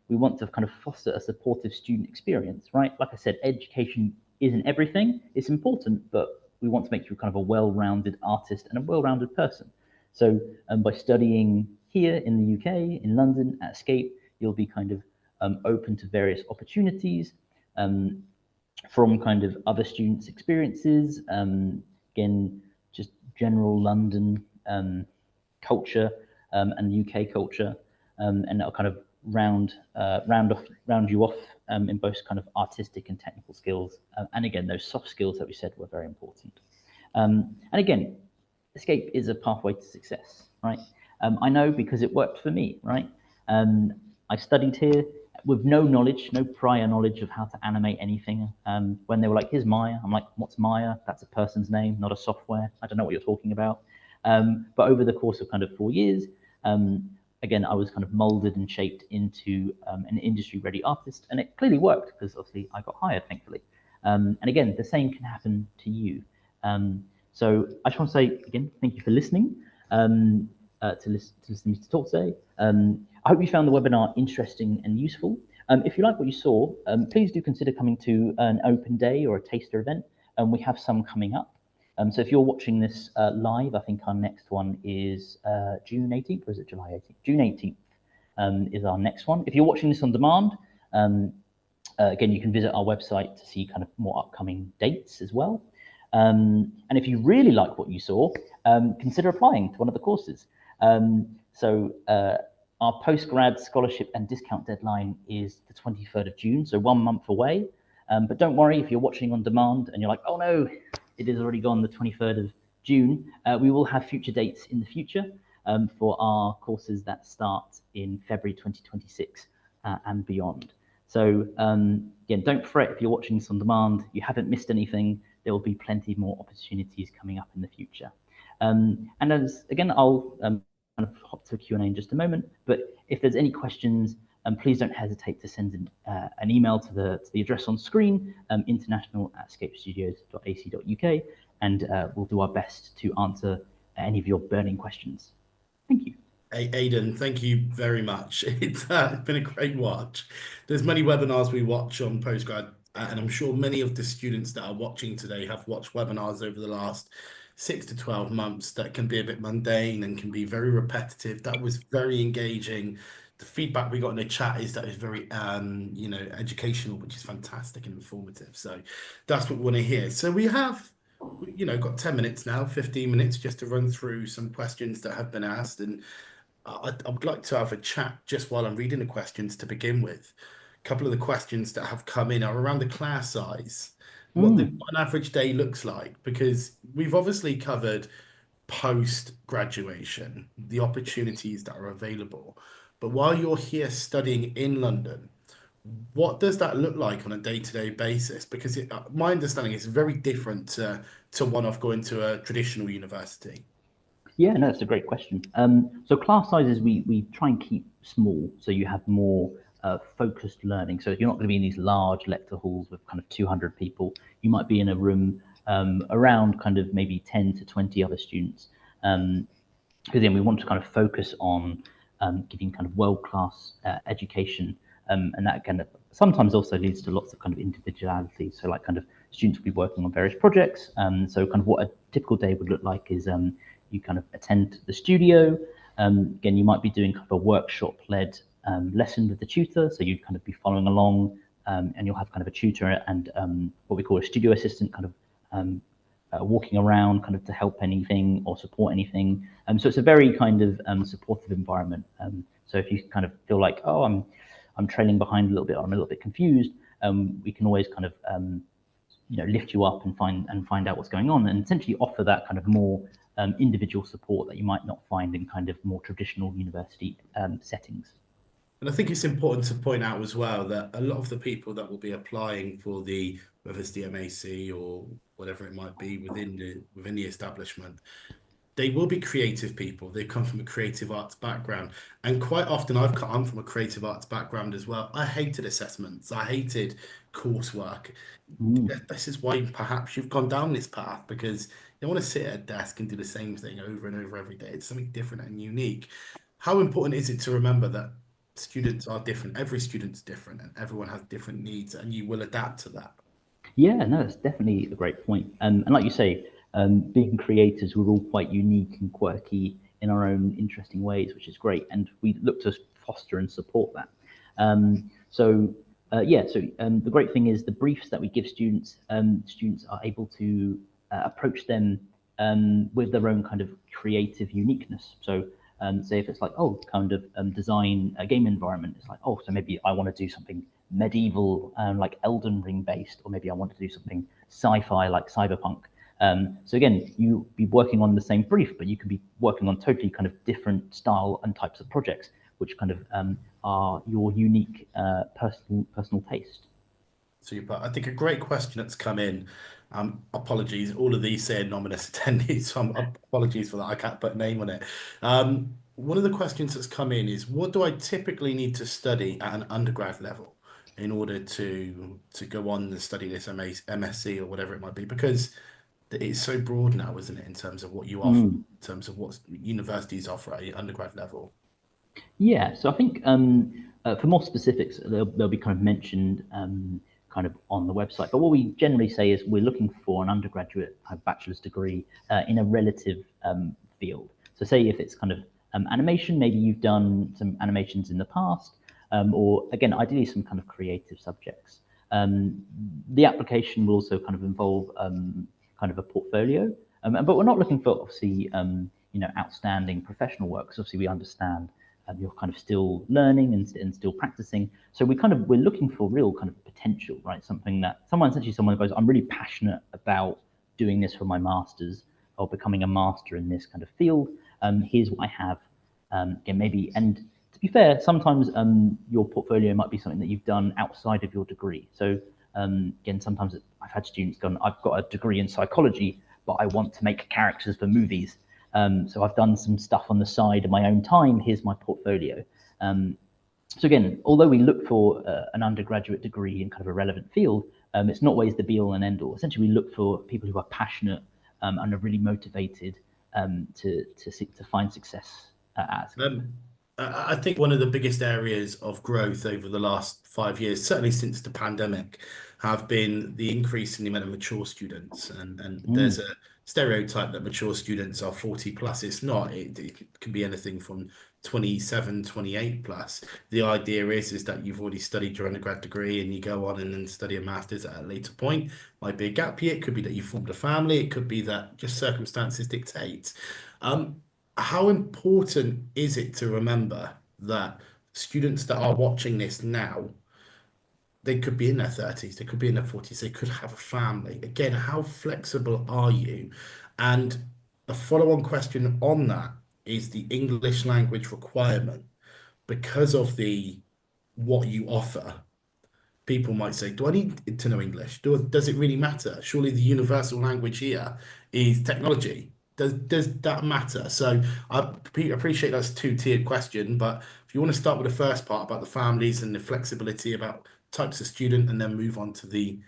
we want to kind of foster a supportive student experience, right? Like I said, education isn't everything. It's important, but we want to make you kind of a well-rounded artist and a well-rounded person. So by studying here in the UK, in London, at Escape, you'll be kind of open to various opportunities from kind of other students' experiences. Again, just general London culture and UK culture, and that'll kind of round you off in both kind of artistic and technical skills, and again, those soft skills that we said were very important. And again, Escape is a pathway to success, right? I know because it worked for me, right? I studied here with no knowledge, no prior knowledge of how to animate anything. When they were like, here's Maya, I'm like, what's Maya? That's a person's name, not a software. I don't know what you're talking about. But over the course of kind of 4 years, again, I was kind of molded and shaped into an industry-ready artist, and it clearly worked because obviously I got hired, thankfully. And again, the same can happen to you. So I just want to say again, thank you for listening to listening to talk today. I hope you found the webinar interesting and useful. If you like what you saw, please do consider coming to an open day or a taster event. We have some coming up. So if you're watching this live, I think our next one is June 18th, or is it July 18th? June 18th is our next one. If you're watching this on demand, again, you can visit our website to see kind of more upcoming dates as well. And if you really like what you saw, consider applying to one of the courses. So our postgrad scholarship and discount deadline is the 23rd of June, so 1 month away. But don't worry if you're watching on demand and you're like, oh no, it is already gone the 23rd of June. We will have future dates in the future for our courses that start in February 2026 and beyond. So again, don't fret if you're watching this on demand, you haven't missed anything. There will be plenty more opportunities coming up in the future. And as again, I'll kind of hop to a Q&A in just a moment, but if there's any questions, please don't hesitate to send an email to the address on screen, international@escapestudios.ac.uk, and we'll do our best to answer any of your burning questions. Thank you. Hey, Aidan, thank you very much. It's been a great watch. There's many webinars we watch on Postgrad, and I'm sure many of the students that are watching today have watched webinars over the last 6 to 12 months that can be a bit mundane and can be very repetitive. That was very engaging. The feedback we got in the chat is that it's very, you know, educational, which is fantastic and informative. So that's what we want to hear. So we have, you know, got 10 minutes now, 15 minutes just to run through some questions that have been asked. And I would like to have a chat just while I'm reading the questions to begin with. A couple of the questions that have come in are around the class size. Mm. what an average day looks like, because we've obviously covered post graduation, the opportunities that are available. But while you're here studying in London, what does that look like on a day-to-day basis? Because my understanding is very different to one of going to a traditional university. Yeah, no, that's a great question. So class sizes we try and keep small, so you have more focused learning. So you're not going to be in these large lecture halls with kind of 200 people. You might be in a room around kind of maybe 10 to 20 other students. Because then we want to kind of focus on giving kind of world-class education, and that kind of sometimes also leads to lots of kind of individuality. So like kind of students will be working on various projects. So kind of what a typical day would look like is you kind of attend the studio. Again, you might be doing kind of a workshop-led lesson with the tutor. So you'd kind of be following along, and you'll have kind of a tutor and what we call a studio assistant kind of walking around kind of to help anything or support anything. So it's a very kind of supportive environment. So if you kind of feel like, oh, I'm trailing behind a little bit, or I'm a little bit confused, we can always kind of lift you up and find out what's going on, and essentially offer that kind of more individual support that you might not find in kind of more traditional university settings. And I think it's important to point out as well that a lot of the people that will be applying for the, whether it's the MAC or whatever it might be within the establishment, they will be creative people. They come from a creative arts background. And quite often I'm from a creative arts background as well. I hated assessments. I hated coursework. Mm. This is why perhaps you've gone down this path, because you don't want to sit at a desk and do the same thing over and over every day. It's something different and unique. How important is it to remember that students are different? Every student's different and everyone has different needs, and you will adapt to that. Yeah, no, it's definitely a great point. And like you say, being creators, we're all quite unique and quirky in our own interesting ways, which is great. And we look to foster and support that. The great thing is the briefs that we give students, students are able to approach them with their own kind of creative uniqueness. So say if it's like, oh, kind of design a game environment, it's like, oh, so maybe I want to do something medieval, like Elden Ring based, or maybe I want to do something sci-fi like cyberpunk. So again, you be working on the same brief, but you can be working on totally kind of different style and types of projects, which kind of are your unique personal taste. Super. I think a great question that's come in. Apologies, all of these say anonymous attendees, so apologies for that. I can't put a name on it. One of the questions that's come in is, what do I typically need to study at an undergrad level in order to go on and study this MSc or whatever it might be? Because it's so broad now, isn't it, in terms of what you offer, Mm. in terms of what universities offer at the undergrad level. Yeah, so I think for more specifics, they'll be kind of mentioned kind of on the website. But what we generally say is we're looking for an undergraduate bachelor's degree in a relative field. So say if it's kind of animation, maybe you've done some animations in the past, or again, ideally some kind of creative subjects. The application will also kind of involve kind of a portfolio, but we're not looking for obviously outstanding professional work, because obviously we understand you're kind of still learning and still practicing. So we're looking for real kind of potential, right? Something that someone goes, I'm really passionate about doing this for my masters or becoming a master in this kind of field. Here's what I have. Again, maybe, and to be fair, sometimes your portfolio might be something that you've done outside of your degree. So again, sometimes I've had students go, I've got a degree in psychology, but I want to make characters for movies. So I've done some stuff on the side in my own time. Here's my portfolio. So again, although we look for an undergraduate degree in kind of a relevant field, it's not always the be all and end all. Essentially, we look for people who are passionate and are really motivated to find success at. I think one of the biggest areas of growth over the last 5 years, certainly since the pandemic, have been the increase in the amount of mature students. And there's Mm. a stereotype that mature students are 40 plus. It's not. It can be anything from 27, 28 plus. The idea is that you've already studied your undergrad degree and you go on and then study a master's at a later point. Might be a gap year. It could be that you formed a family. It could be that just circumstances dictate. Um, how important is it to remember that students that are watching this now they could be in their 30s, they could be in their 40s, they could have a family. Again, how flexible are you? And a follow-on question on that is the English language requirement because of the what you offer. People might say, do I need to know English? Does it really matter? Surely the universal language here is technology. Does that matter? So appreciate that's a two-tiered question, but if you want to start with the first part about the families and the flexibility about types of student and then move on to the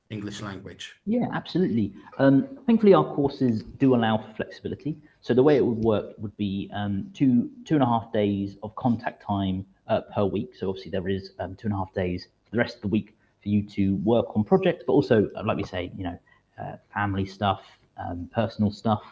English language. Yeah, absolutely. Thankfully, our courses do allow for flexibility. So the way it would work would be 2.5 days of contact time per week. So obviously there is 2.5 days for the rest of the week for you to work on projects, but also, like we say, family stuff, personal stuff.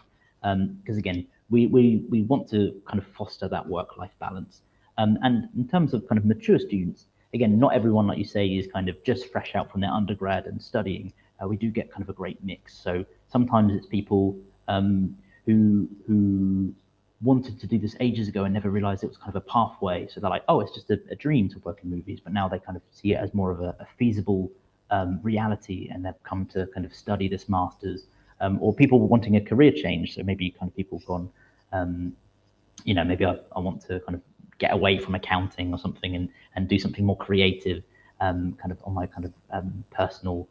Because again, we want to kind of foster that work-life balance. And in terms of kind of mature students, again, not everyone, like you say, is kind of just fresh out from their undergrad and studying. We do get kind of a great mix. So sometimes it's people who wanted to do this ages ago and never realized it was kind of a pathway. So they're like, oh, it's just a dream to work in movies, but now they kind of see it as more of a feasible reality, and they've come to kind of study this master's. Or people wanting a career change. So maybe kind of people gone, maybe I want to kind of get away from accounting or something and do something more creative, kind of on my kind of personal,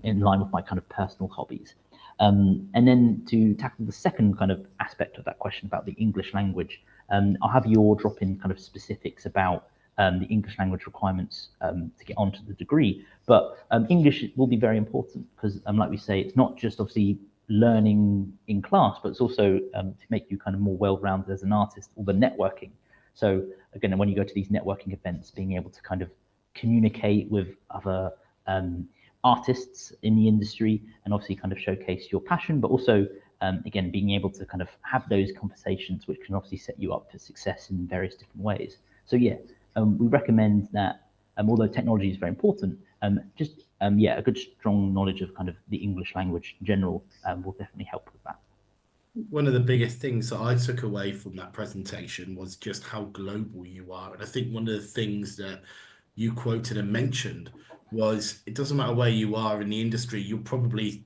in line with my kind of personal hobbies. And then to tackle the second kind of aspect of that question about the English language, I'll have you all drop in kind of specifics about the English language requirements to get onto the degree. But English will be very important because, like we say, it's not just obviously learning in class, but it's also to make you kind of more well-rounded as an artist, all the networking. So again, when you go to these networking events, being able to kind of communicate with other artists in the industry and obviously kind of showcase your passion, but also again, being able to kind of have those conversations, which can obviously set you up for success in various different ways. So yeah, we recommend that although technology is very important, a good strong knowledge of kind of the English language in general will definitely help with that. One of the biggest things that I took away from that presentation was just how global you are. And I think one of the things that you quoted and mentioned was it doesn't matter where you are in the industry, you'll probably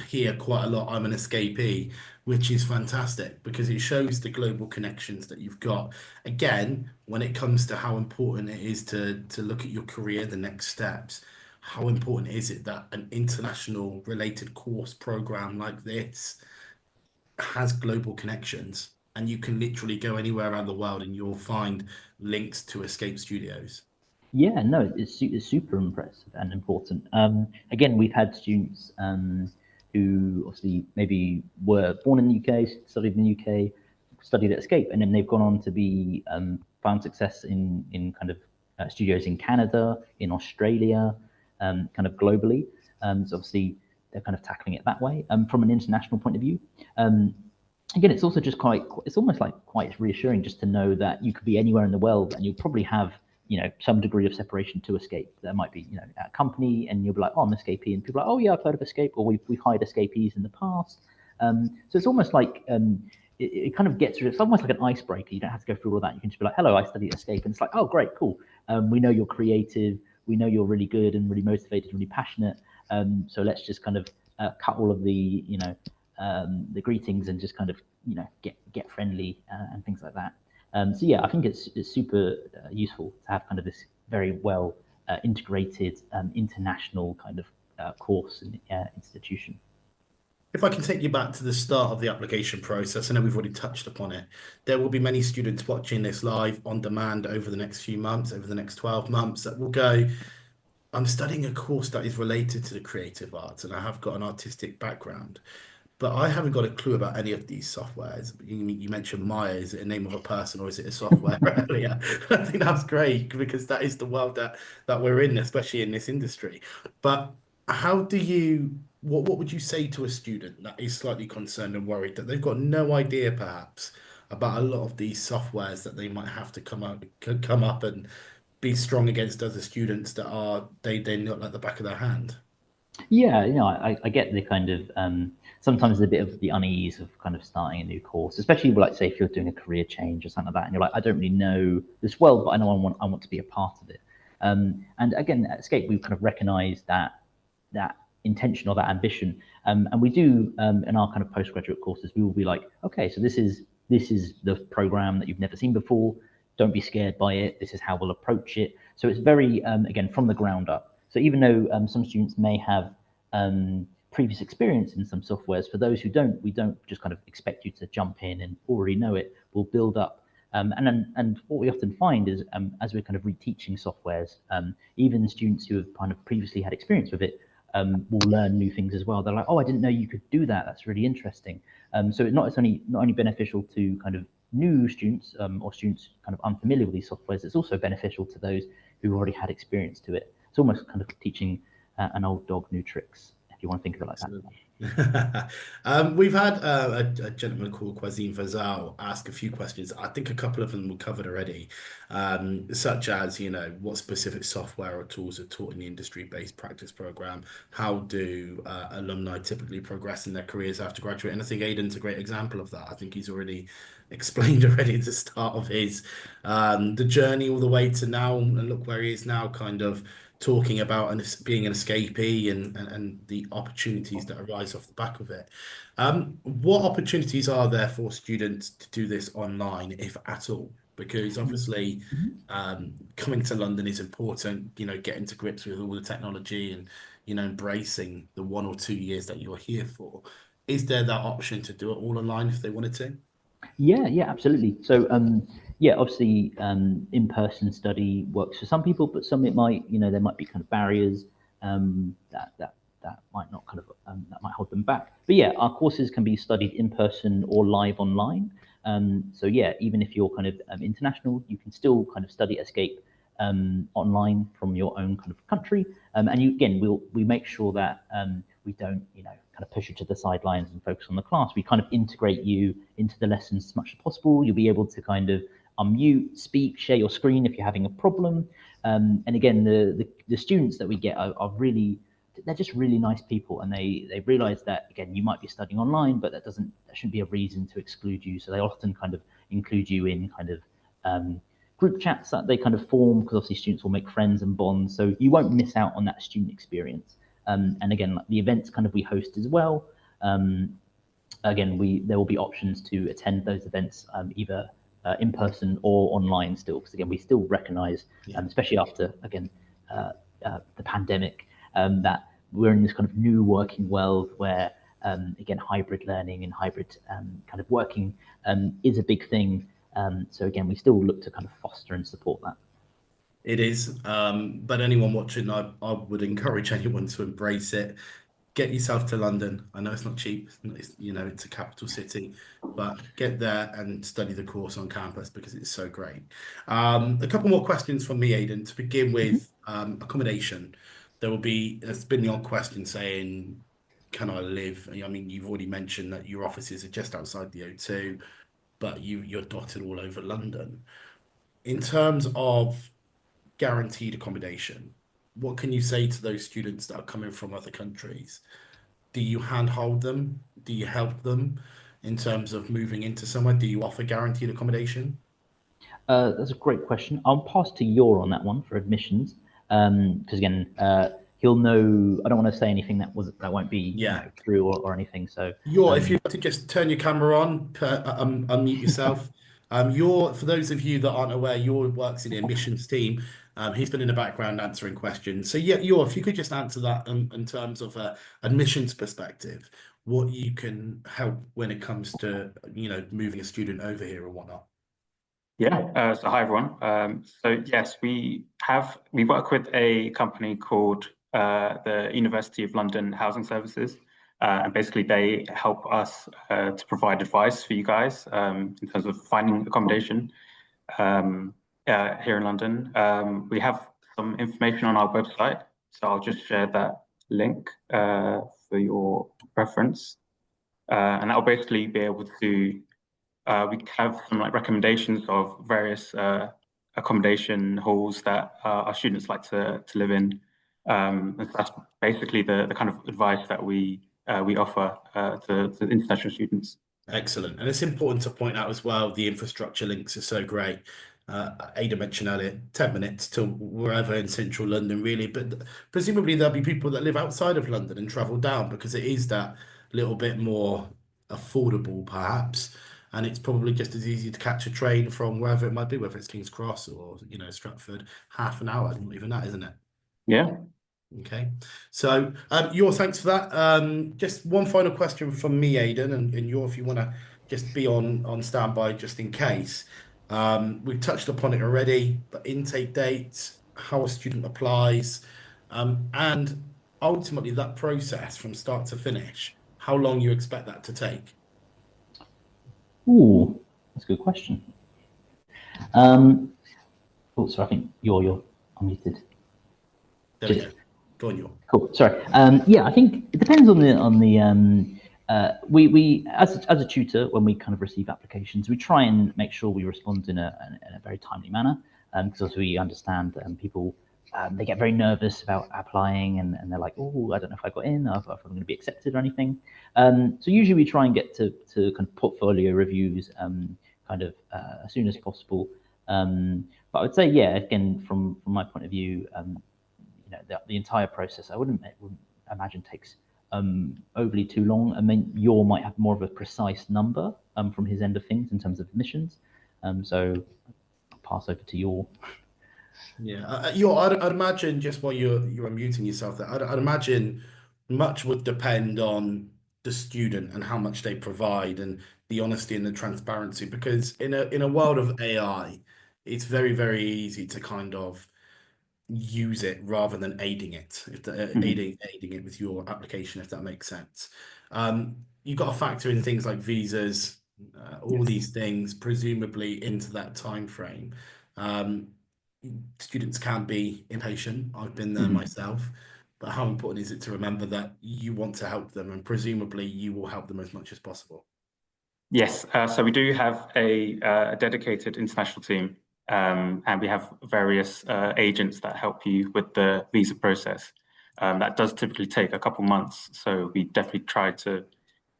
hear quite a lot, I'm an escapee, which is fantastic because it shows the global connections that you've got. Again, when it comes to how important it is to look at your career, the next steps, how important is it that an international related course program like this has global connections and you can literally go anywhere around the world and you'll find links to Escape Studios. Yeah, no, it's super impressive and important. Again, we've had students who obviously maybe were born in the UK, studied in the UK, studied at Escape, and then they've gone on to be found success in kind of studios in Canada, in Australia, kind of globally. So obviously they're kind of tackling it that way. From an international point of view, again, it's also just it's almost like quite reassuring just to know that you could be anywhere in the world and you'll probably have, some degree of separation to Escape. There might be, a company and you'll be like, oh, I'm Escapee. And people are like, oh yeah, I've heard of Escape, or we've hired Escapees in the past. So it's almost like, it kind of gets rid of, it's almost like an icebreaker. You don't have to go through all that. You can just be like, hello, I study at Escape. And it's like, oh, great, cool. We know you're creative. We know you're really good and really motivated, really passionate. So let's just kind of cut all of the, the greetings and just kind of, get friendly and things like that. So yeah, I think it's super useful to have kind of this very well integrated international kind of course and institution. If I can take you back to the start of the application process, I know we've already touched upon it. There will be many students watching this live on demand over the next few months, over the next 12 months, that will go, I'm studying a course that is related to the creative arts and I have got an artistic background, but I haven't got a clue about any of these softwares. You mentioned Maya. Is it a name of a person or is it a software earlier? I think that's great because that is the world that we're in, especially in this industry. But how do you, what would you say to a student that is slightly concerned and worried that they've got no idea perhaps about a lot of these softwares that they might have to come up and be strong against other students that are they're not like the back of their hand? Yeah, I get the kind of sometimes a bit of the unease of kind of starting a new course, especially like say if you're doing a career change or something like that, and you're like, I don't really know this world, but I know I want to be a part of it. And again, at Escape, we've kind of recognised that intention or that ambition, and we do in our kind of postgraduate courses, we will be like, okay, so this is the program that you've never seen before. Don't be scared by it. This is how we'll approach it. So it's very again from the ground up. So even though some students may have previous experience in some softwares, for those who don't, we don't just kind of expect you to jump in and already know it. We'll build up. And what we often find is as we're kind of reteaching softwares, even students who have kind of previously had experience with it will learn new things as well. They're like, oh, I didn't know you could do that. That's really interesting. So it's not only beneficial to kind of new students or students kind of unfamiliar with these softwares, it's also beneficial to those who already had experience to it. It's almost kind of teaching an old dog new tricks, if you want to think of it like that. We've had a gentleman called Quazim Fazal ask a few questions. I think a couple of them were covered already, such as, what specific software or tools are taught in the industry-based practice program? How do alumni typically progress in their careers after graduating? And I think Aidan's a great example of that. I think he's already explained already at the start of his the journey all the way to now, and look where he is now, kind of talking about being an escapee and the opportunities that arise off the back of it. What opportunities are there for students to do this online, if at all? Because obviously coming to London is important, getting to grips with all the technology and, embracing the 1 or 2 years that you're here for. Is there that option to do it all online if they wanted to? Yeah, absolutely. So, obviously, in-person study works for some people, but some it might, there might be kind of barriers that might not kind of that might hold them back. But yeah, our courses can be studied in person or live online. So yeah, even if you're kind of international, you can still kind of study Escape online from your own kind of country. And we make sure that we don't, kind of push you to the sidelines and focus on the class. We kind of integrate you into the lessons as much as possible. You'll be able to kind of unmute, speak, share your screen if you're having a problem. And again, the students that we get are really, they're just really nice people, and they realize that, again, you might be studying online, but that shouldn't be a reason to exclude you. So they often kind of include you in kind of group chats that they kind of form, because obviously students will make friends and bonds. So you won't miss out on that student experience. And again, the events kind of we host as well. Again, there will be options to attend those events either in person or online still, because again, we still recognise, especially after again the pandemic, that we're in this kind of new working world where again, hybrid learning and hybrid kind of working is a big thing. So again, we still look to kind of foster and support that. It is, but anyone watching, I would encourage anyone to embrace it. Get yourself to London. I know it's not cheap, it's a capital city, but get there and study the course on campus because it's so great. A couple more questions from me, Aidan. To begin with, accommodation. There's been the odd question saying, can I live? I mean, you've already mentioned that your offices are just outside the O2, but you're dotted all over London. In terms of guaranteed accommodation, what can you say to those students that are coming from other countries? Do you handhold them? Do you help them in terms of moving into somewhere? Do you offer guaranteed accommodation? That's a great question. I'll pass to Yor on that one for admissions, because again, he'll know. I don't want to say anything that won't be true or anything. So if you want to just turn your camera on, unmute yourself. For those of you that aren't aware, Yor works in the admissions team. He's been in the background answering questions. So if you could just answer that in terms of admissions perspective, what you can help when it comes to moving a student over here or whatnot. Yeah. So hi everyone. So yes, we work with a company called the University of London Housing Services, and basically they help us to provide advice for you guys in terms of finding accommodation here in London. We have some information on our website, so I'll just share that link for your reference, and that'll basically be able to. We have some recommendations of various accommodation halls that our students like to live in, and so that's basically the kind of advice that we offer to international students. Excellent. And it's important to point out as well, the infrastructure links are so great. Ada mentioned earlier, 10 minutes to wherever in central London, really. But presumably there'll be people that live outside of London and travel down because it is that little bit more affordable, perhaps. And it's probably just as easy to catch a train from wherever it might be, whether it's King's Cross or, Stratford, half an hour, not even that, isn't it? Yeah. Okay, so your thanks for that. Just one final question from me, Aidan, and if you want to just be on standby just in case. We've touched upon it already, but intake dates, how a student applies, and ultimately that process from start to finish, how long you expect that to take? Ooh, that's a good question. So I think you're unmuted. There we go. Go on, you. Cool. Sorry. Yeah, I think it depends on the we as a tutor, when we kind of receive applications, we try and make sure we respond in a very timely manner, because we understand people they get very nervous about applying, and they're like, oh, I don't know if I got in, or if I'm going to be accepted or anything. So usually we try and get to kind of portfolio reviews kind of as soon as possible. But I would say, yeah, again, from my point of view, the entire process, I wouldn't imagine takes overly too long. I mean, Yor might have more of a precise number from his end of things in terms of admissions. So I'll pass over to Yor. Yeah, I'd imagine, just while you're unmuting yourself there, I'd imagine much would depend on the student and how much they provide and the honesty and the transparency, because in a world of AI, it's very, very easy to kind of use it rather than aiding it, aiding it with your application, if that makes sense. You've got to factor in things like visas, all these things presumably into that time frame. Students can be impatient. I've been there myself, but how important is it to remember that you want to help them, and presumably you will help them as much as possible? Yes, so we do have a dedicated international team, and we have various agents that help you with the visa process. That does typically take a couple months, so we definitely try to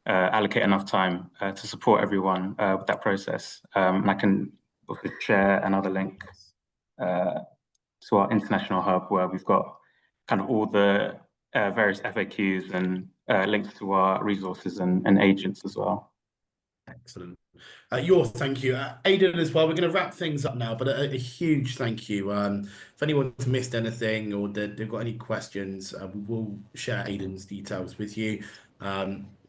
allocate enough time to support everyone with that process. And I can also share another link to our international hub, where we've got kind of all the various FAQs and links to our resources and agents as well. Excellent. Thank you. Aidan as well. We're going to wrap things up now, but a huge thank you. If anyone's missed anything or they've got any questions, we will share Aidan's details with you.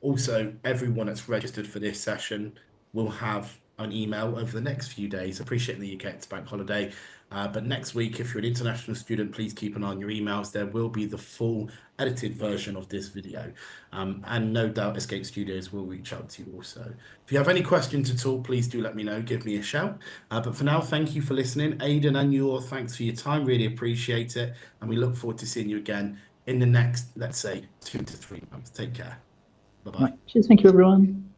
Also, everyone that's registered for this session will have an email over the next few days. Appreciate in the UK it's bank holiday, but next week, if you're an international student, please keep an eye on your emails. There will be the full edited version of this video, and no doubt Escape Studios will reach out to you also. If you have any questions at all, please do let me know. Give me a shout. But for now, thank you for listening. Aidan and Yor, thanks for your time. Really appreciate it, and we look forward to seeing you again in the next, let's say, 2 to 3 months. Take care. Bye-bye. Right. Cheers. Thank you, everyone.